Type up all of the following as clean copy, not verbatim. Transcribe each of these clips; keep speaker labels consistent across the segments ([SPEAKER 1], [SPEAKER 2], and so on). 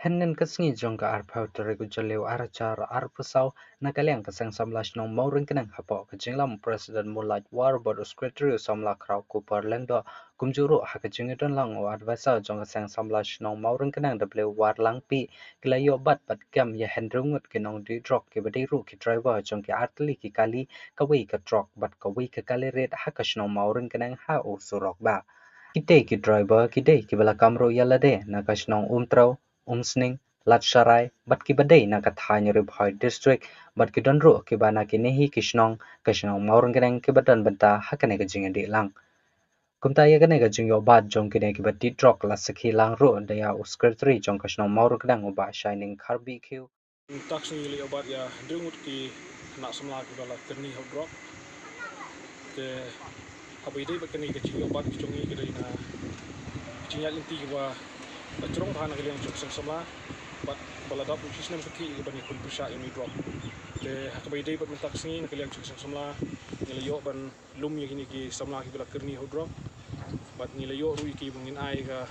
[SPEAKER 1] Hennen kesngi jongka arpau terigu jaleu aracar arpusau nakaliang keseng samlas nong mauring kenang hapo kejinglam presiden mulai war bodo sekretarius samla krau kupar lengdo kumjuru hakajingidon lang o advisor jong keseng samlas nong mauring kenang dableu war langpi kilayo bat gam ya hendrungut kinong di drok ki badiru ki driver jong ki artli ki kali kawi ka drok bat kawi ka kali red hakash nong mauring kenang ha o surok ba kidai ki driver kidai ki bala kamro yalade nakash nong umtrau umsning lat sharai bat ki badai na kathanya ribhoi district bat ki donru ki bana ki nehi kishnong maurang keneng ki badan banta hakane ka jinga di lang kumta ya kane ka jingyo bat jong kine ki bati drok la sakhi lang ro daya secretary jong kishnong maurang keneng uba shining karbi kiu
[SPEAKER 2] taksi li obat ya dengut ki kena semla ki bala kerni hot drop ke habai dei bakani ke jingyo obat ki jongi ki dei na jinya linti ki ba cerong thana ki yang jok semla bat bala dap ki snem sakhi ki bani kun pusha ini drop ke habai dei bat taksi na ki yang jok semla ngelayo ban lum ya kini ki semla ki bala kerni hot drop bat ngelayo ru ki bungin ai ka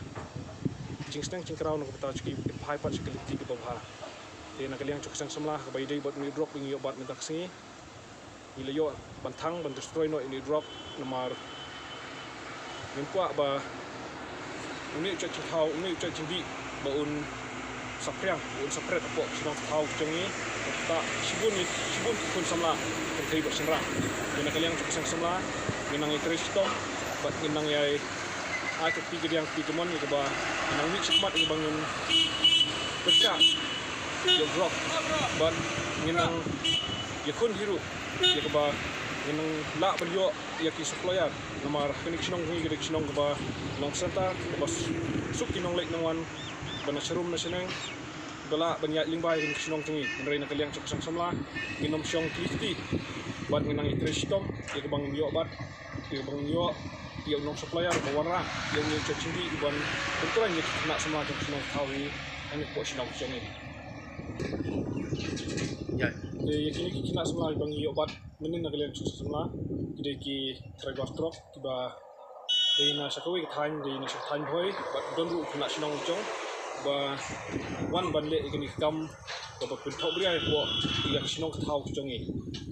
[SPEAKER 2] jingsteng jingkrau no kata ki pai pat ki linti ki ba dia nak liang cukang semlah kebai dia buat ni drop ini obat minta kesini ini yo bantang ban destroy no ini drop nomor mingkua ba uni ucap cintau uni ucap cindi ba sapriang sapret apa senang tahu cengi tak sibun pun semlah terkait bersenrang dia nak liang cukang semlah minang kristo bat minang yai aku tiga yang tiga mon ni ba minang ni cepat ini bangun kerja yang rock, but nginang yakun hiru, yakba nginang la beliau yaki supplier, nomor connection nong ni connection nong keba long center, keba suk kinong lek nongwan, bana serum nasioneng, bela banyak lingbai connection nong tingi, menerima kalian cakap samla, nginom siang klifti, but nginang ikristom, yakba ngiyo bat, yakba ngiyo yang nong supplier bawarna, yang ni cacindi, iban kebetulan yak nak semua connection nong tahu ini kok sinong siang ini. Ya, kini kita semua ibang obat menin na kalian susah semua. Kita ki driver truck tiba dari na sakawi time dari na time boy, but don't do kena sinong ucong. Ba one bandle kini kam dapat pintu beri ko yang sinong tahu ucongi.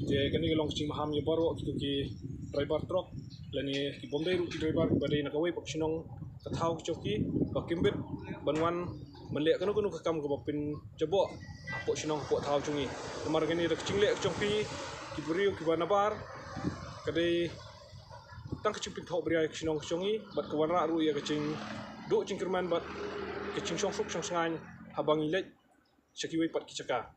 [SPEAKER 2] Jadi kini long sing maham ya baru kita ki driver truck lani ki bombay ki driver badai na kawai pak sinong tahu ucoki bakimbit banwan melihat kanu kekam ke bapin coba pok sinong pok tahu cungi nomor gini dak cinglek congpi diberi ke bana bar kadai tang kecing pintu beri ke sinong cungi bat ke warna ru ya kecing do cingkerman bat kecing song suk song sangan habang ilek sekiwai pat kicaka